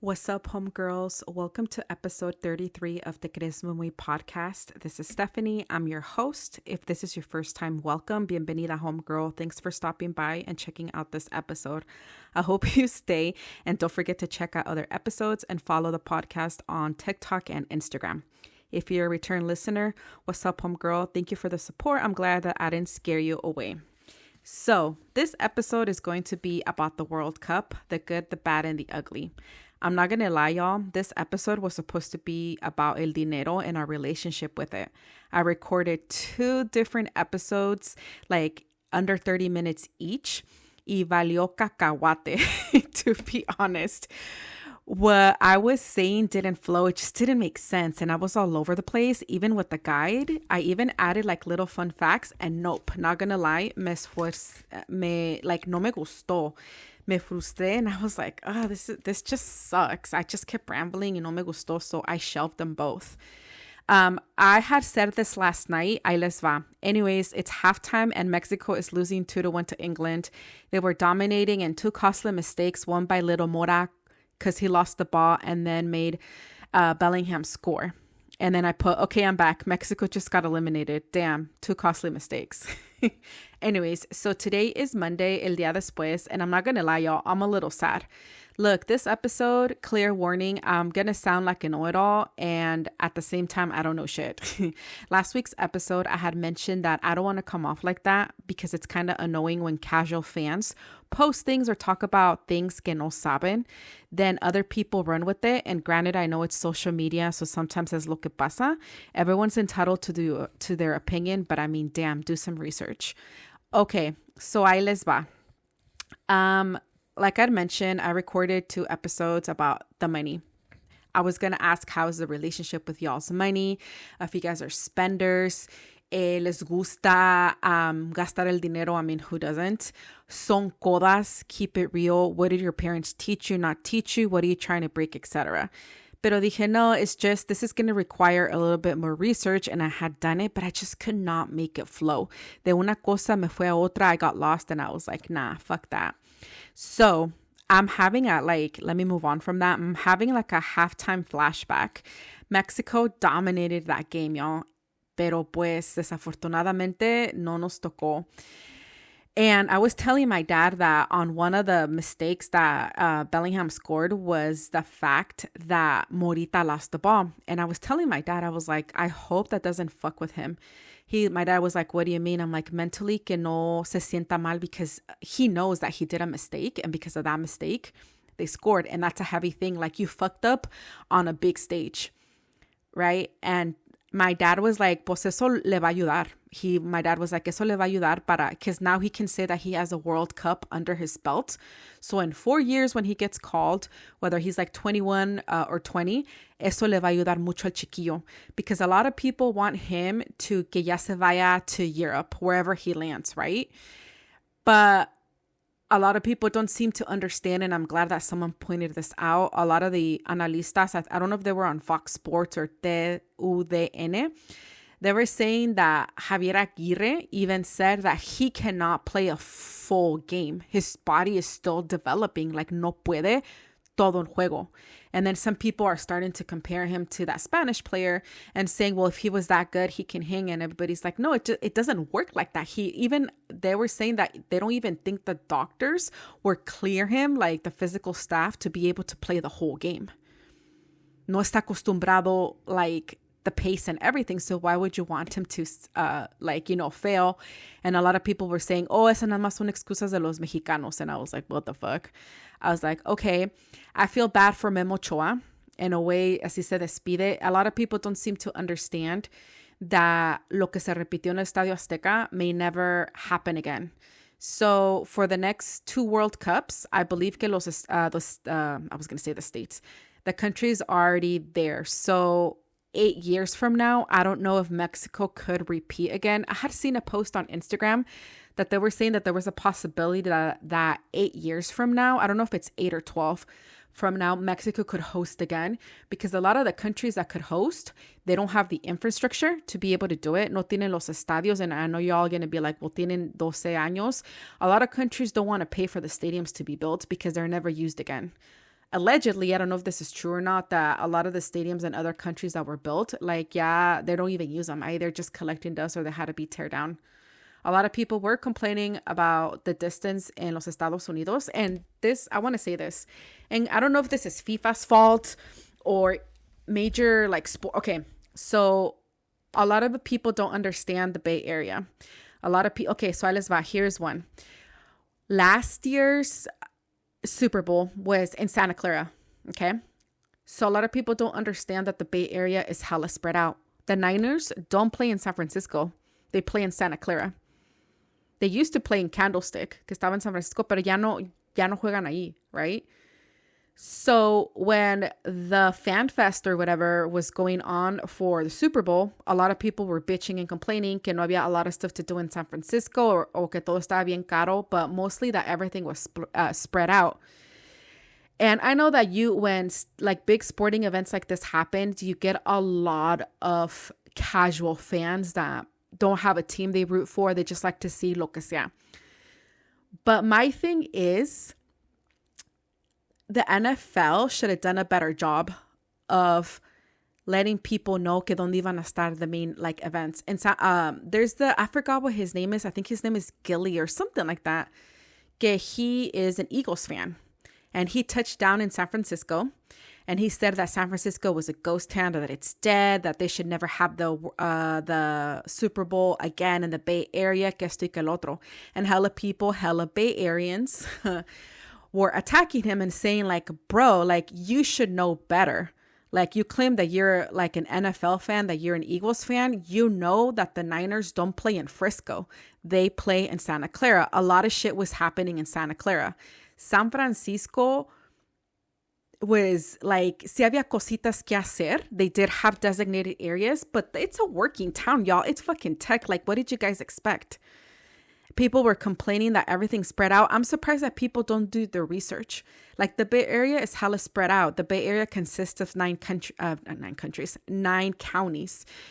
What's up, homegirls? Welcome to episode 33 of the Crees Muy podcast. This is Stephanie. I'm your host. If this is your first time, welcome. Bienvenida, homegirl. Thanks for stopping by and checking out this episode. I hope you stay, and don't forget to check out other episodes and follow the podcast on TikTok and Instagram. If you're a return listener, what's up, homegirl? Thank you for the support. I'm glad that I didn't scare you away. So, this episode is going to be about the World Cup, the good, the bad, and the ugly. I'm not going to lie, y'all. This episode was supposed to be about el dinero and our relationship with it. I recorded 2 different episodes, like under 30 minutes each. Y valió cacahuate, to be honest. What I was saying didn't flow. It just didn't make sense. And I was all over the place, even with the guide. I even added like little fun facts. And nope, not going to lie, no me gustó. Me frustré, and I was like, this just sucks. I just kept rambling y no me gustó, so I shelved them both. I had said this last night. Ahí les va. Anyways, it's halftime and Mexico is losing 2-1 to England. They were dominating and 2 costly mistakes, one by Little Mora because he lost the ball and then made Bellingham score. And then I put, okay, I'm back. Mexico just got eliminated. Damn, 2 costly mistakes. Anyways, so today is Monday, el día después, and I'm not going to lie, y'all, I'm a little sad. Look, this episode, clear warning, I'm going to sound like a know-it-all, and at the same time, I don't know shit. Last week's episode, I had mentioned that I don't want to come off like that because it's kind of annoying when casual fans post things or talk about things que no saben, then other people run with it. And granted, I know it's social media, so sometimes es lo que pasa. Everyone's entitled to their opinion, but I mean, damn, do some research. Okay, so ahí les va. Like I'd mentioned, I recorded 2 episodes about the money. I was going to ask how's the relationship with y'all's money, if you guys are spenders, les gusta gastar el dinero. I mean, who doesn't? Son codas, keep it real. What did your parents teach you, not teach you? What are you trying to break, etc.? Pero dije, no, it's just, this is going to require a little bit more research, and I had done it, but I just could not make it flow. De una cosa me fue a otra, I got lost, and I was like, nah, fuck that. So I'm having let me move on from that. I'm having like a halftime flashback. Mexico dominated that game, y'all. Pero pues, desafortunadamente, no nos tocó. And I was telling my dad that on one of the mistakes that Bellingham scored was the fact that Morita lost the ball. And I was telling my dad, I was like, I hope that doesn't fuck with him. My dad was like, what do you mean? I'm like, mentally que no se sienta mal, because he knows that he did a mistake. And because of that mistake, they scored. And that's a heavy thing. Like, you fucked up on a big stage, right? And my dad was like, pues eso le va a ayudar. My dad was like, eso le va a ayudar because now he can say that he has a World Cup under his belt. So in 4 years, when he gets called, whether he's like 21 or 20, eso le va a ayudar mucho al chiquillo. Because a lot of people want him to que ya se vaya to Europe, wherever he lands, right? But a lot of people don't seem to understand, and I'm glad that someone pointed this out. A lot of the analistas, I don't know if they were on Fox Sports or TUDN, they were saying that Javier Aguirre even said that he cannot play a full game. His body is still developing, like no puede todo en juego. And then some people are starting to compare him to that Spanish player and saying, well, if he was that good, he can hang. And everybody's like, no, it doesn't work like that. They were saying that they don't even think the doctors were clear him, like the physical staff, to be able to play the whole game. No está acostumbrado, like the pace and everything. So why would you want him to, fail? And a lot of people were saying, oh, esa nada más son excusas de los mexicanos. And I was like, what the fuck? I was like, okay, I feel bad for Memo Ochoa. In a way, así se despide. A lot of people don't seem to understand that lo que se repitió en el Estadio Azteca may never happen again. So for the next 2 World Cups, I believe que I was going to say the states, the country's already there. So 8 years from now, I don't know if Mexico could repeat again. I had seen a post on Instagram that they were saying that there was a possibility that 8 years from now, I don't know if it's 8 or 12 from now, Mexico could host again, because a lot of the countries that could host, they don't have the infrastructure to be able to do it. No tienen los estadios. And I know y'all are going to be like, well, tienen 12 años. A lot of countries don't want to pay for the stadiums to be built because they're never used again. allegedly, I don't know if this is true or not, that a lot of the stadiums in other countries that were built, like, yeah, they don't even use them. Either just collecting dust or they had to be tear down. A lot of people were complaining about the distance in los Estados Unidos. And this, I want to say this, and I don't know if this is FIFA's fault or major like sport. Okay, so a lot of the people don't understand the Bay Area. A lot of people, okay, so ahí les va. Here's one. Last year's Super Bowl was in Santa Clara, okay? So a lot of people don't understand that the Bay Area is hella spread out. The Niners don't play in San Francisco. They play in Santa Clara. They used to play in Candlestick, que estaba en San Francisco, pero ya no juegan ahí, right? So when the Fan Fest or whatever was going on for the Super Bowl, a lot of people were bitching and complaining que no había a lot of stuff to do in San Francisco or que todo estaba bien caro, but mostly that everything was spread out. And I know that when like big sporting events like this happen, you get a lot of casual fans that don't have a team they root for. They just like to see lo que sea. But my thing is, the NFL should have done a better job of letting people know que donde iban a estar the main like events. And there's I forgot what his name is. I think his name is Gilly or something like that. Que he is an Eagles fan. And he touched down in San Francisco. And he said that San Francisco was a ghost town, that it's dead, that they should never have the Super Bowl again in the Bay Area, que esto y que el otro. And hella Bay Areans were attacking him and saying like, bro, like you should know better. Like you claim that you're like an NFL fan, that you're an Eagles fan. You know that the Niners don't play in Frisco. They play in Santa Clara. A lot of shit was happening in Santa Clara. San Francisco was like, si había cositas que hacer. They did have designated areas, but it's a working town, y'all. It's fucking tech. Like, what did you guys expect? People were complaining that everything's spread out. I'm surprised that people don't do their research. Like the Bay Area is hella spread out. The Bay Area consists of 9 counties.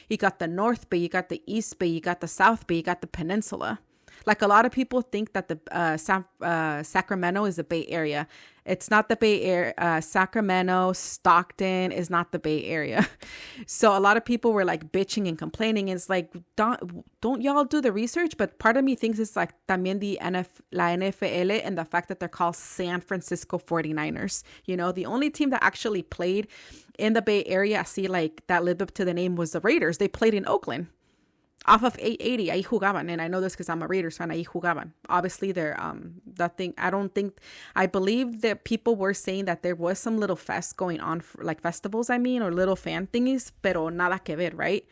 You got the North Bay, you got the East Bay, you got the South Bay, you got the Peninsula. Like a lot of people think that the Sacramento is the Bay Area. It's not the Bay Area. Sacramento, Stockton is not the Bay Area. So a lot of people were like bitching and complaining. It's like, don't y'all do the research? But part of me thinks it's like también la NFL and the fact that they're called San Francisco 49ers. You know, the only team that actually played in the Bay Area, I see like that lived up to the name was the Raiders. They played in Oakland. Off of 880, ahí jugaban. And I know this because I'm a Raiders fan, ahí jugaban. Obviously, I believe that people were saying that there was some little fest going on, like festivals, or little fan thingies, pero nada que ver, right?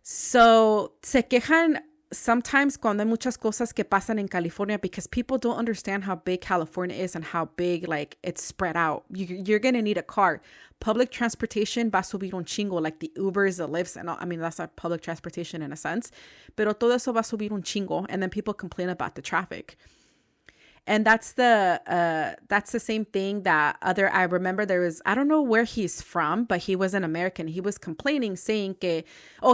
So, se quejan sometimes cuando hay muchas cosas que pasan en California because people don't understand how big California is and how big, like, it's spread out. You're going to need a car. Public transportation va a subir un chingo, like the Ubers, the Lyfts, and all, I mean, that's not public transportation in a sense. Pero todo eso va a subir un chingo, and then people complain about the traffic. And that's the same thing that I remember there was, I don't know where he's from, but he was an American. He was complaining, saying que,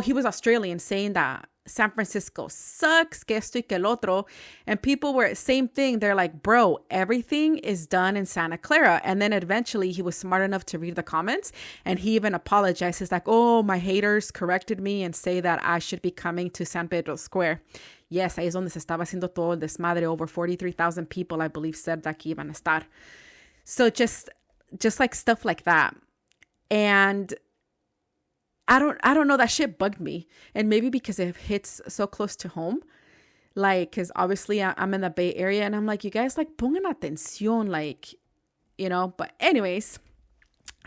he was Australian, saying that San Francisco sucks, que esto y que el otro. And people were, same thing. They're like, bro, everything is done in Santa Clara. And then eventually he was smart enough to read the comments. And he even apologized. He's like, oh, my haters corrected me and say that I should be coming to San Pedro Square. Yes, ahí es donde se estaba haciendo todo el desmadre. Over 43,000 people, I believe, said that que iban a estar. So just like stuff like that. And I don't know, that shit bugged me. And maybe because it hits so close to home. Like, because obviously I'm in the Bay Area and I'm like, you guys, like, pongan atención, like, you know. But anyways,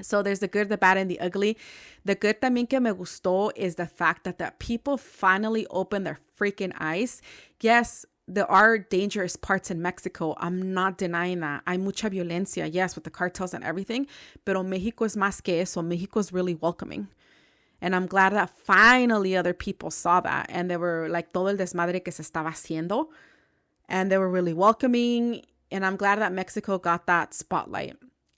so there's the good, the bad, and the ugly. The good también que me gustó is the fact that the people finally opened their freaking eyes. Yes, there are dangerous parts in Mexico. I'm not denying that. Hay mucha violencia, yes, with the cartels and everything. Pero Mexico es más que eso. Mexico is really welcoming. And I'm glad that finally other people saw that. And they were like, todo el desmadre que se estaba haciendo. And they were really welcoming. And I'm glad that Mexico got that spotlight.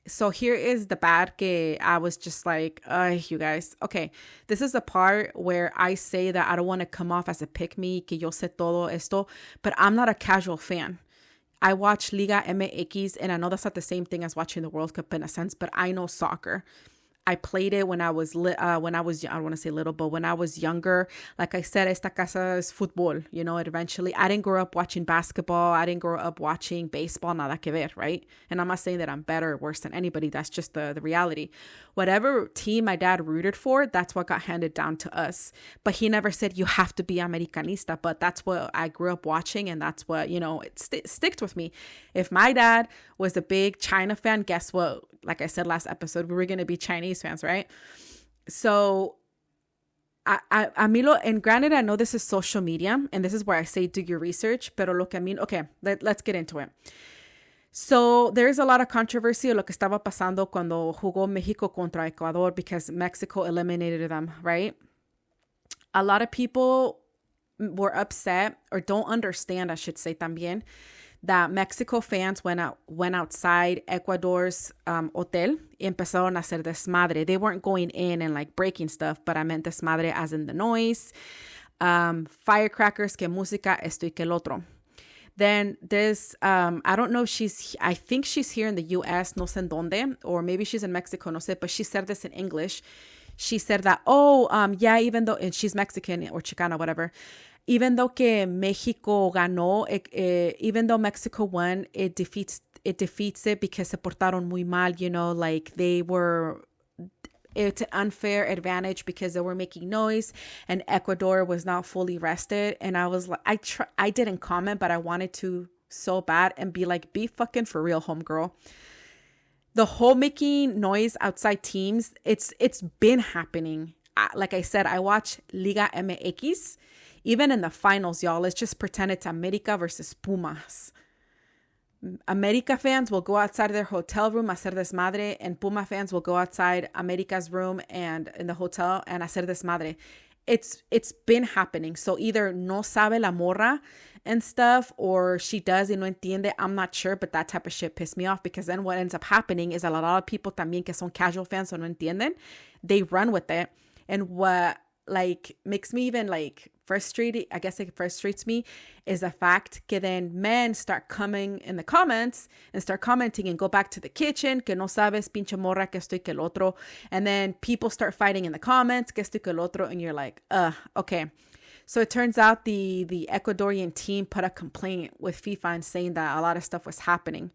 So here is the bad que I was just like, you guys. Okay, this is the part where I say that I don't want to come off as a pick-me, que yo sé todo esto. But I'm not a casual fan. I watch Liga MX, and I know that's not the same thing as watching the World Cup in a sense, but I know soccer. I played it when I was, I don't want to say little, but when I was younger. Like I said, esta casa es fútbol, you know, eventually. I didn't grow up watching basketball. I didn't grow up watching baseball, nada que ver, right? And I'm not saying that I'm better or worse than anybody. That's just the reality. Whatever team my dad rooted for, that's what got handed down to us. But he never said you have to be Americanista, but that's what I grew up watching, and that's what, you know, it sticks with me. If my dad was a big China fan, guess what? Like I said last episode, we were going to be Chinese fans, right? So, and granted, I know this is social media, and this is where I say do your research, pero lo que I mean, okay, let's get into it. So, there's a lot of controversy of lo que estaba pasando cuando jugó México contra Ecuador because Mexico eliminated them, right? A lot of people were upset or don't understand, I should say también, that Mexico fans went outside Ecuador's hotel y empezaron a hacer desmadre. They weren't going in and like breaking stuff, but I meant desmadre as in the noise, firecrackers, que música, esto y que el otro. Then there's, I don't know, I think she's here in the U.S., no sé en dónde, or maybe she's in Mexico, no sé, but she said this in English. She said that, yeah, even though, and she's Mexican or Chicana, whatever, even though que Mexico ganó, even though Mexico won, it defeats it because se portaron muy mal, you know, like it's an unfair advantage because they were making noise and Ecuador was not fully rested. And I was like, I didn't comment, but I wanted to so bad and be like, be fucking for real, homegirl. The whole making noise outside teams, it's been happening. Like I said, I watch Liga MX. Even in the finals, y'all, let's just pretend it's America versus Pumas. America fans will go outside of their hotel room, hacer desmadre, and Puma fans will go outside America's room and in the hotel and hacer desmadre. It's been happening. So either no sabe la morra and stuff, or she does y no entiende. I'm not sure, but that type of shit pissed me off because then what ends up happening is a lot of people también que son casual fans o no entienden, they run with it. And what like makes me even like frustrated, I guess it frustrates me, is the fact que then men start coming in the comments and start commenting and go back to the kitchen, que no sabes, pinche morra, que esto y que el otro. And then people start fighting in the comments, que esto y que el otro. And you're like, okay. So it turns out the Ecuadorian team put a complaint with FIFA and saying that a lot of stuff was happening.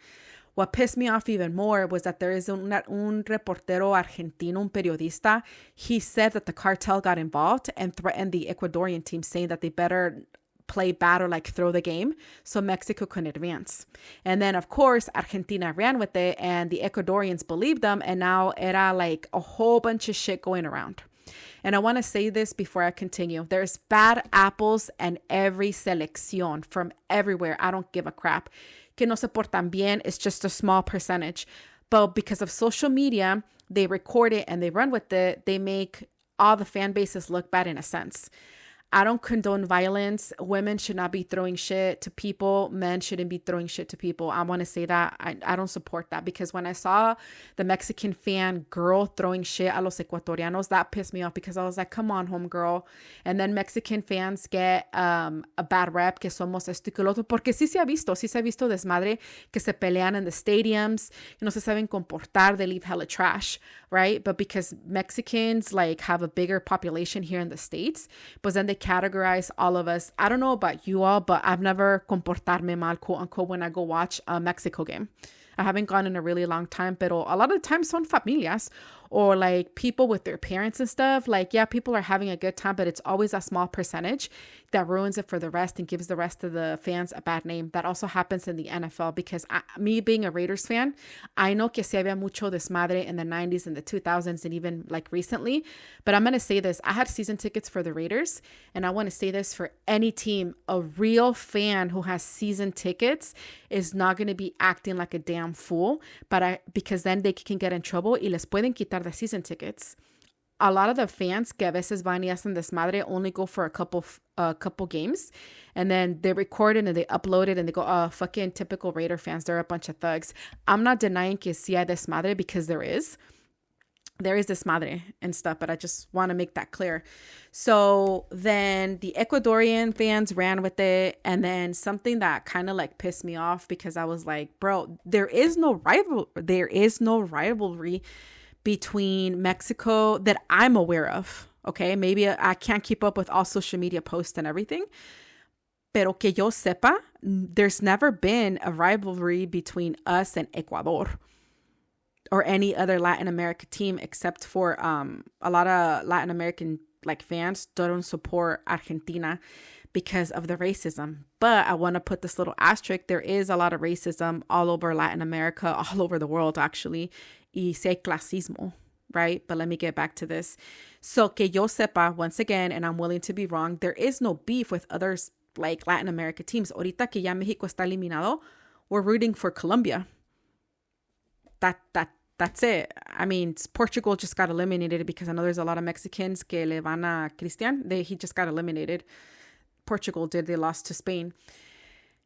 What pissed me off even more was that there is un reportero argentino, un periodista. He said that the cartel got involved and threatened the Ecuadorian team, saying that they better play bad or like throw the game so Mexico couldn't advance. And then, of course, Argentina ran with it and the Ecuadorians believed them. And now era like a whole bunch of shit going around. And I want to say this before I continue. There's bad apples in every selección from everywhere. I don't give a crap. Que no se portan bien, it's just a small percentage. But because of social media, they record it and they run with it. They make all the fan bases look bad in a sense. I don't condone violence. Women should not be throwing shit to people. Men shouldn't be throwing shit to people. I want to say that. I don't support that because when I saw the Mexican fan girl throwing shit a los Ecuatorianos, that pissed me off because I was like, come on, homegirl. And then Mexican fans get a bad rep que somos esto y que lo otro. Porque sí se ha visto desmadre que se pelean in the stadiums. No se saben comportar. They leave hella trash, right? But because Mexicans like have a bigger population here in the States, but then they categorize all of us. I don't know about you all, but I've never comportarme mal, quote unquote, when I go watch a Mexico game. I haven't gone in a really long time, pero a lot of the times son familias or like people with their parents and stuff. Like, yeah, people are having a good time, but it's always a small percentage that ruins it for the rest and gives the rest of the fans a bad name. That also happens in the NFL because me being a Raiders fan, I know que se había mucho desmadre in the 90s and the 2000s and even like recently, but I'm going to say this. I had season tickets for the Raiders and I want to say this for any team. A real fan who has season tickets is not going to be acting like a damn fool, because then they can get in trouble y les pueden quitar the season tickets. A lot of the fans que a veces van y hacen desmadre only go for a couple games and then they record it and they upload it and they go, oh, fucking typical Raider fans, they're a bunch of thugs. I'm not denying que sí hay desmadre because there is. there is this madre and stuff, but I just want to make that clear. So then the Ecuadorian fans ran with it. And then something that kind of like pissed me off, because I was like, bro, there is no rivalry between Mexico that I'm aware of. Okay. Maybe I can't keep up with all social media posts and everything. Pero que yo sepa, there's never been a rivalry between us and Ecuador or any other Latin America team, except for a lot of Latin American like fans don't support Argentina because of the racism. But I want to put this little asterisk. There is a lot of racism all over Latin America, all over the world, actually. Y se clasismo, right? But let me get back to this. So que yo sepa, once again, and I'm willing to be wrong, there is no beef with others like Latin America teams. Ahorita que ya México está eliminado, we're rooting for Colombia. That's it. I mean, Portugal just got eliminated because I know there's a lot of Mexicans que le van a Cristian. He just got eliminated. Portugal did. They lost to Spain.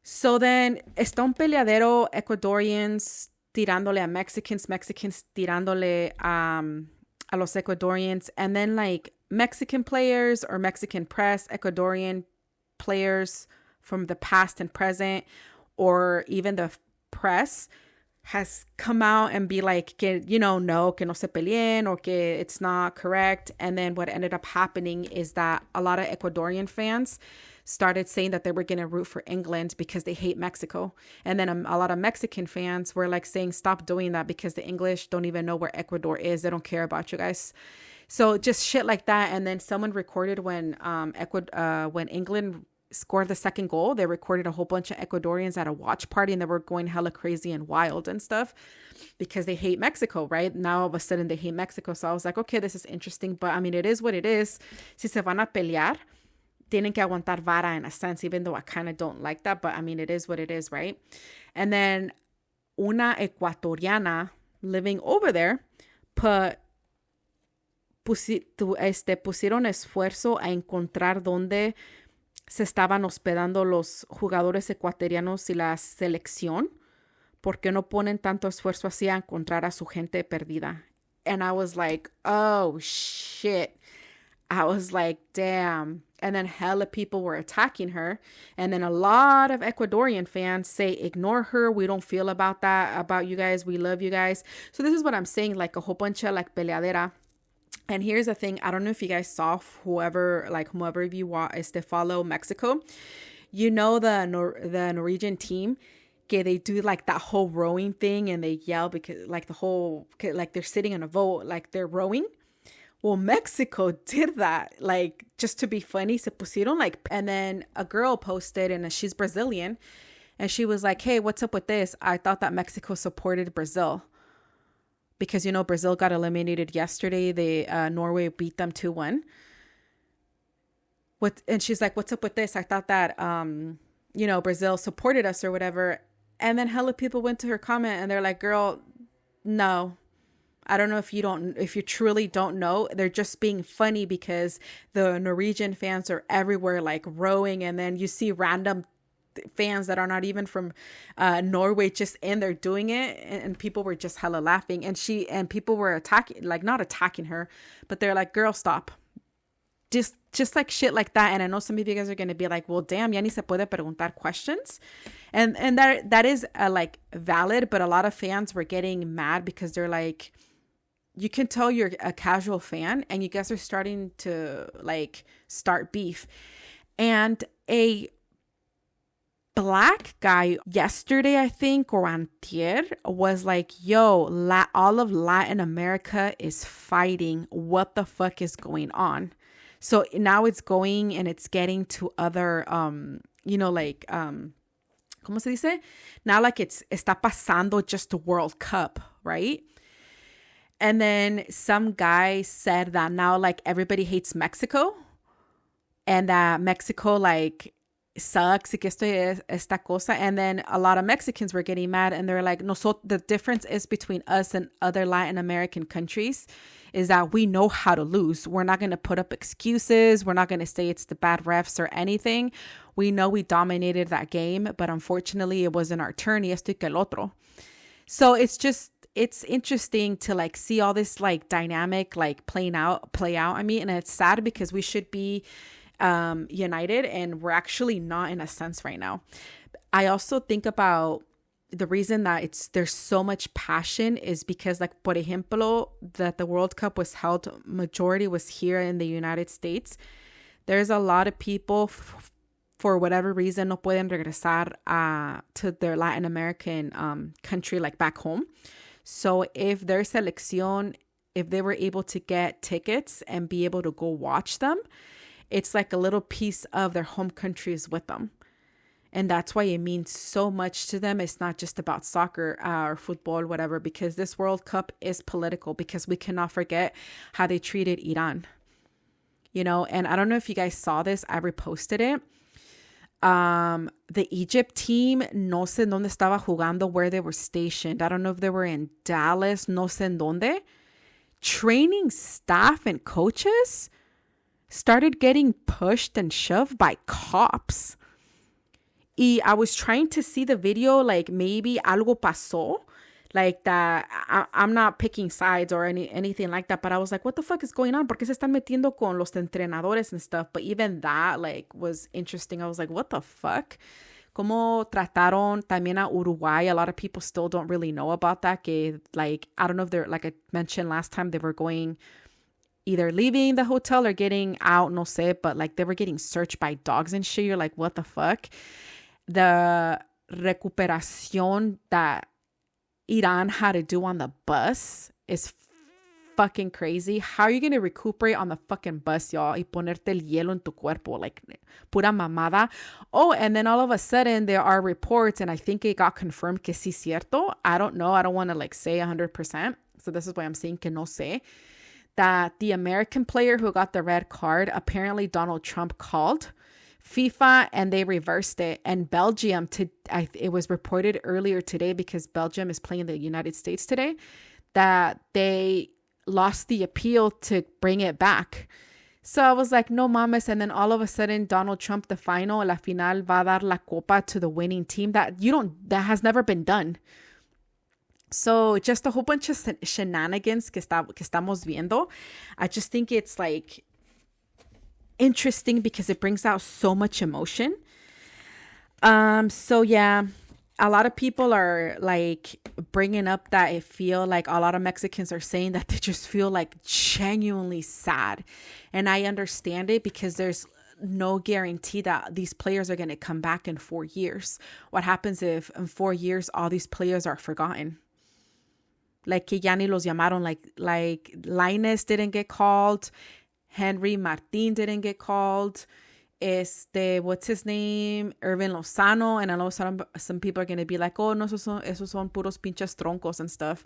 So then está un peleadero, Ecuadorians tirándole a Mexicans tirándole a los Ecuadorians, and then like Mexican players or Mexican press, Ecuadorian players from the past and present, or even the press has come out and be like, que, no, que no se peleen, or que it's not correct. And then what ended up happening is that a lot of Ecuadorian fans started saying that they were going to root for England because they hate Mexico. And then a lot of Mexican fans were like saying, stop doing that because the English don't even know where Ecuador is. They don't care about you guys. So just shit like that. And then someone recorded when England scored the second goal, they recorded a whole bunch of Ecuadorians at a watch party, and they were going hella crazy and wild and stuff because they hate Mexico, right? Now all of a sudden they hate Mexico. So I was like, okay, this is interesting. But I mean, it is what it is. Si se van a pelear, tienen que aguantar vara in a sense, even though I kind of don't like that. But I mean, it is what it is, right? And then una ecuatoriana living over there pusieron esfuerzo a encontrar dónde se estaban hospedando los jugadores ecuatorianos y la selección, porque no ponen tanto esfuerzo así a encontrar a su gente perdida. And I was like, oh shit. I was like, damn. And then hella people were attacking her. And then a lot of Ecuadorian fans say, ignore her. We don't feel about that, about you guys. We love you guys. So this is what I'm saying, like a whole bunch of like peleadera. And here's the thing. I don't know if you guys saw whoever of you follow Mexico. You know the Norwegian team, okay, they do like that whole rowing thing and they yell because like they're sitting on a boat, like they're rowing. Well, Mexico did that, like just to be funny. Se pusieron like, and then a girl posted, and she's Brazilian, and she was like, hey, what's up with this? I thought that Mexico supported Brazil. Because, Brazil got eliminated yesterday. Norway beat them 2-1. And she's like, what's up with this? I thought that, Brazil supported us or whatever. And then hella people went to her comment and they're like, girl, no. I don't know if you truly don't know. They're just being funny because the Norwegian fans are everywhere, like rowing. And then you see random fans that are not even from Norway just in there doing it, and people were just hella laughing, and people were attacking, like not attacking her, but they're like, girl, stop, just like shit like that. And I know some of you guys are going to be like, well, damn, ya ni se puede preguntar questions, and that is like valid, but a lot of fans were getting mad because they're like, you can tell you're a casual fan and you guys are starting to like start beef. And a black guy yesterday, I think, or antier, was like, yo, all of Latin America is fighting. What the fuck is going on? So now it's going and it's getting to other, like, ¿cómo se dice? Now like está pasando just the World Cup, right? And then some guy said that now like everybody hates Mexico and that Mexico like sucks, que esto es esta cosa. And then a lot of Mexicans were getting mad and they're like, the difference is between us and other Latin American countries is that we know how to lose. We're not going to put up excuses. We're not going to say it's the bad refs or anything. We know we dominated that game, but unfortunately it wasn't our turn. Y esto y que el otro. So it's it's interesting to like see all this like dynamic like play out. I mean, and it's sad because we should be united, and we're actually not in a sense right now. I also think about the reason that there's so much passion is because, like, por ejemplo, that the World Cup was held, majority was here in the United States. There's a lot of people for whatever reason no pueden regresar to their Latin American country, like back home. So if their selección, if they were able to get tickets and be able to go watch them, it's like a little piece of their home countries with them. And that's why it means so much to them. It's not just about soccer or football, whatever, because this World Cup is political, because we cannot forget how they treated Iran. You know, and I don't know if you guys saw this. I reposted it. The Egypt team, no sé en dónde estaba jugando, where they were stationed. I don't know if they were in Dallas, no sé en dónde. Training staff and coaches started getting pushed and shoved by cops. Y I was trying to see the video, like maybe algo pasó, like that. I'm not picking sides or anything like that, but I was like, what the fuck is going on? ¿Por qué se están metiendo con los entrenadores and stuff? But even that, like, was interesting. I was like, what the fuck? Cómo trataron también a Uruguay. A lot of people still don't really know about that. Que, like, I don't know if they're, like I mentioned last time, they were going, either leaving the hotel or getting out, no sé, but like they were getting searched by dogs and shit. You're like, what the fuck? The recuperación that Iran had to do on the bus is fucking crazy. How are you going to recuperate on the fucking bus, y'all? Y ponerte el hielo en tu cuerpo, like pura mamada. Oh, and then all of a sudden there are reports, and I think it got confirmed que sí cierto. I don't know. I don't want to like say 100%. So this is why I'm saying que no sé. That the American player who got the red card, apparently Donald Trump called FIFA and they reversed it. And Belgium, it was reported earlier today, because Belgium is playing the United States today, that they lost the appeal to bring it back. So I was like, no mames. And then all of a sudden, Donald Trump, la final va a dar la copa to the winning team. That has never been done. So just a whole bunch of shenanigans que estamos viendo. I just think it's like interesting because it brings out so much emotion. So yeah, a lot of people are like bringing up that I feel like a lot of Mexicans are saying that they just feel like genuinely sad. And I understand it, because there's no guarantee that these players are going to come back in 4 years. What happens if in 4 years all these players are forgotten? Like que ya ni los llamaron, like Lainez didn't get called, Henry Martin didn't get called, what's his name, Irvin Lozano, and I know some people are going to be like, oh no, esos son puros pinches troncos and stuff.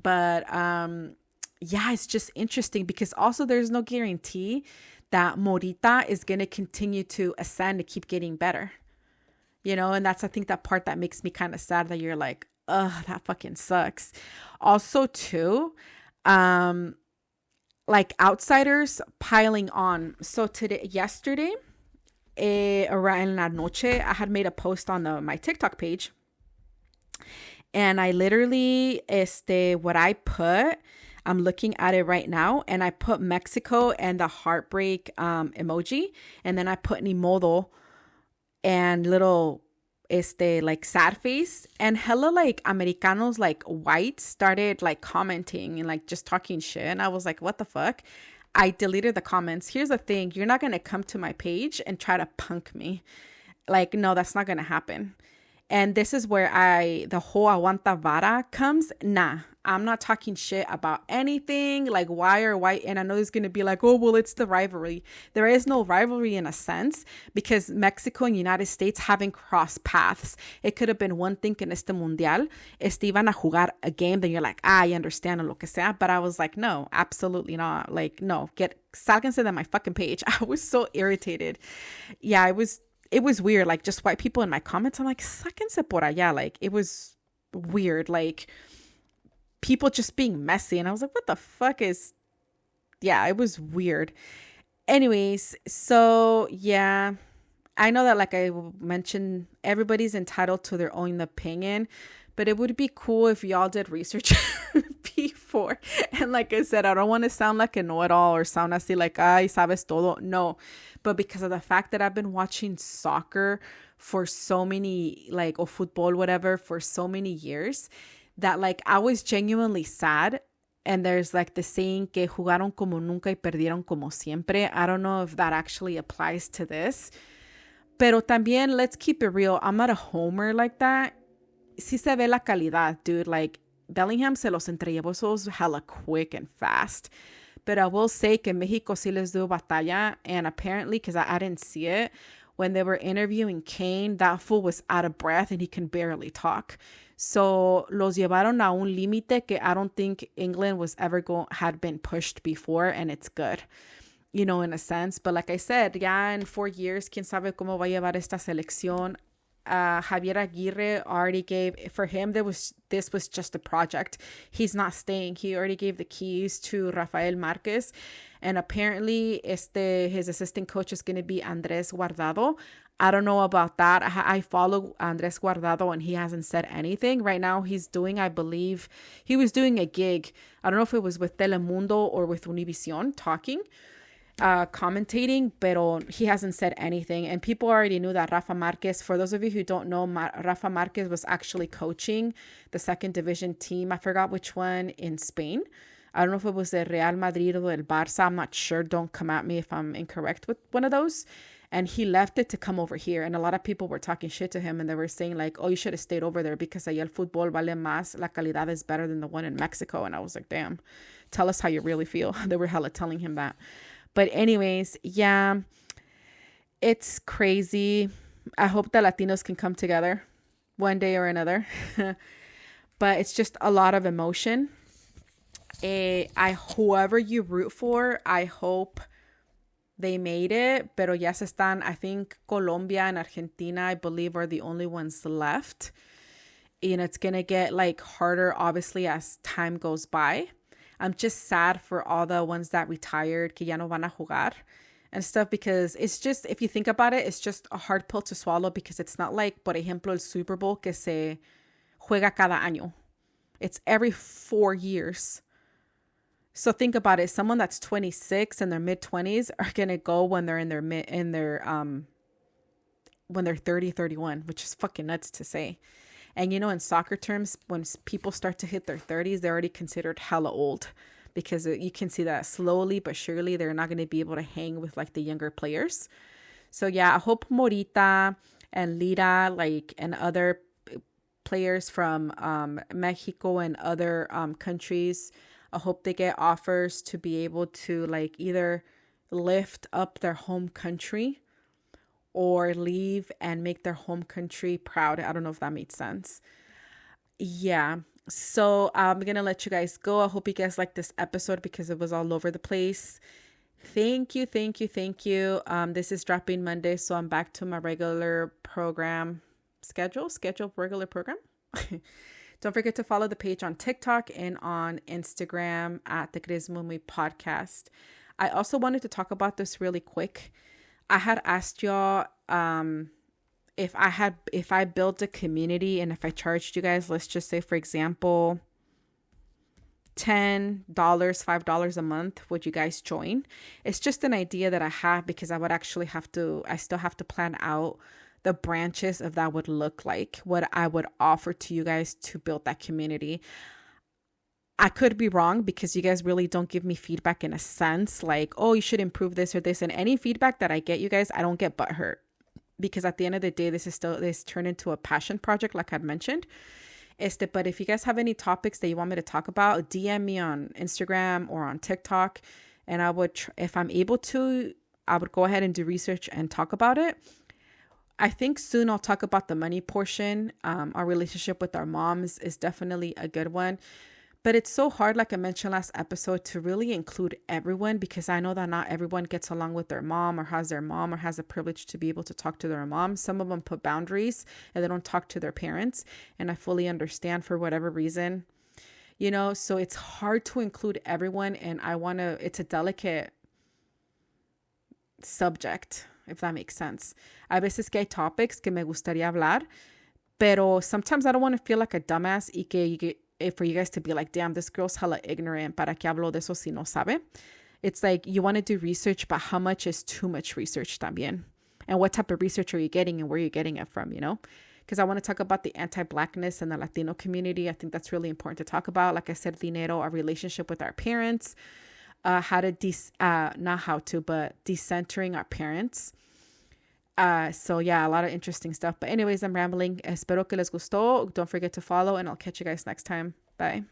But yeah, it's just interesting, because also there's no guarantee that Morita is going to continue to ascend and keep getting better, you know. And that's, I think, that part that makes me kind of sad, that you're like, ugh, that fucking sucks. Also too, like outsiders piling on. So yesterday, around en la noche, I had made a post on my TikTok page, and I literally, what I put, I'm looking at it right now, and I put Mexico and the heartbreak emoji, and then I put ni modo and little like sad face, and hella like Americanos, like white, started like commenting and like just talking shit. And I was like, what the fuck? I deleted the comments. Here's the thing, you're not gonna come to my page and try to punk me. Like, no, that's not gonna happen. And this is where the whole aguanta vara comes. Nah, I'm not talking shit about anything like why or why. And I know there's going to be like, oh, well, it's the rivalry. There is no rivalry in a sense, because Mexico and United States haven't crossed paths. It could have been one thing in este mundial. Iban a jugar a game, then you're like, I understand lo que sea. But I was like, no, absolutely not. Like, no, sálganse de my fucking page. I was so irritated. Yeah, it was weird. Like, just white people in my comments, I'm like, sáquense por allá. Like, it was weird. Like, people just being messy. And I was like, what the fuck yeah, it was weird. Anyways, so yeah, I know that, like I mentioned, everybody's entitled to their own opinion, But it would be cool if y'all did research before. And like I said, I don't want to sound like a know-it-all or sound así like, ay, sabes todo. No. But because of the fact that I've been watching soccer for so many, like, or football, whatever, for so many years, that like I was genuinely sad. And there's like the saying que jugaron como nunca y perdieron como siempre. I don't know if that actually applies to this. Pero también, let's keep it real. I'm not a homer like that. Sí se ve la calidad, dude. Like, Bellingham se los entrellevó esos hella quick and fast. But I will say que Mexico sí les dio batalla. And apparently, because I didn't see it, when they were interviewing Kane, that fool was out of breath and he can barely talk. So los llevaron a un límite que I don't think England had been pushed before, and it's good, you know, in a sense. But like I said, ya in 4 years, quién sabe cómo va a llevar esta selección. Javier Aguirre already gave, for him, this was just a project. He's not staying. He already gave the keys to Rafael Marquez. And apparently, his assistant coach is going to be Andres Guardado. I don't know about that. I follow Andres Guardado and he hasn't said anything. Right now I believe he was doing a gig. I don't know if it was with Telemundo or with Univision talking, commentating, but he hasn't said anything. And people already knew that Rafa Marquez, for those of you who don't know, Rafa Marquez was actually coaching the second division team. I forgot which one in Spain. I don't know if it was the Real Madrid or el Barça. I'm not sure. Don't come at me if I'm incorrect with one of those. And he left it to come over here. And a lot of people were talking shit to him. And they were saying like, oh, you should have stayed over there because allá el fútbol vale más. La calidad is better than the one in Mexico. And I was like, damn, tell us how you really feel. They were hella telling him that. But anyways, yeah, it's crazy. I hope the Latinos can come together one day or another. But it's just a lot of emotion. Whoever you root for, I hope they made it, pero ya se están, I think Colombia and Argentina, I believe, are the only ones left. And it's going to get like harder, obviously, as time goes by. I'm just sad for all the ones that retired, que ya no van a jugar and stuff, because it's just, if you think about it, it's just a hard pill to swallow, because it's not like, por ejemplo, el Super Bowl que se juega cada año. It's every 4 years. So think about it. Someone that's 26 and their mid 20s are going to go when they're when they're 30, 31, which is fucking nuts to say. And, you know, in soccer terms, when people start to hit their 30s, they're already considered hella old, because you can see that slowly but surely they're not going to be able to hang with like the younger players. So yeah, I hope Morita and Lira, like, and other players from Mexico and other countries, I hope they get offers to be able to like either lift up their home country or leave and make their home country proud. I don't know if that made sense. Yeah. So I'm going to let you guys go. I hope you guys liked this episode because it was all over the place. Thank you. This is dropping Monday, so I'm back to my regular program scheduled regular program. Don't forget to follow the page on TikTok and on Instagram at the Gris Mumi Podcast. I also wanted to talk about this really quick. I had asked y'all if I built a community and if I charged you guys, let's just say, for example, $10, $5 a month, would you guys join? It's just an idea that I have, because I still have to plan out the branches of that would look like, what I would offer to you guys to build that community. I could be wrong, because you guys really don't give me feedback in a sense like, oh, you should improve this or this. And any feedback that I get, you guys, I don't get butthurt, because at the end of the day, this turned into a passion project, like I'd mentioned. But if you guys have any topics that you want me to talk about, DM me on Instagram or on TikTok, and I would, if I'm able to, I would go ahead and do research and talk about it. I think soon I'll talk about the money portion. Our relationship with our moms is definitely a good one. But it's so hard, like I mentioned last episode, to really include everyone, because I know that not everyone gets along with their mom or has the privilege to be able to talk to their mom. Some of them put boundaries and they don't talk to their parents. And I fully understand, for whatever reason, you know, so it's hard to include everyone. And it's a delicate subject, if that makes sense. A veces que hay topics que me gustaría hablar, Pero sometimes I don't want to feel like a dumbass for you guys to be like, damn, this girl's hella ignorant. ¿Para qué hablo de eso si no sabe? It's like you want to do research, but how much is too much research también? And what type of research are you getting and where you're getting it from, Because I want to talk about the anti-Blackness and the Latino community. I think that's really important to talk about. Like I said, dinero, our relationship with our parents, not how to, but decentering our parents. So yeah, a lot of interesting stuff. But anyways, I'm rambling. Espero que les gustó. Don't forget to follow, and I'll catch you guys next time. Bye.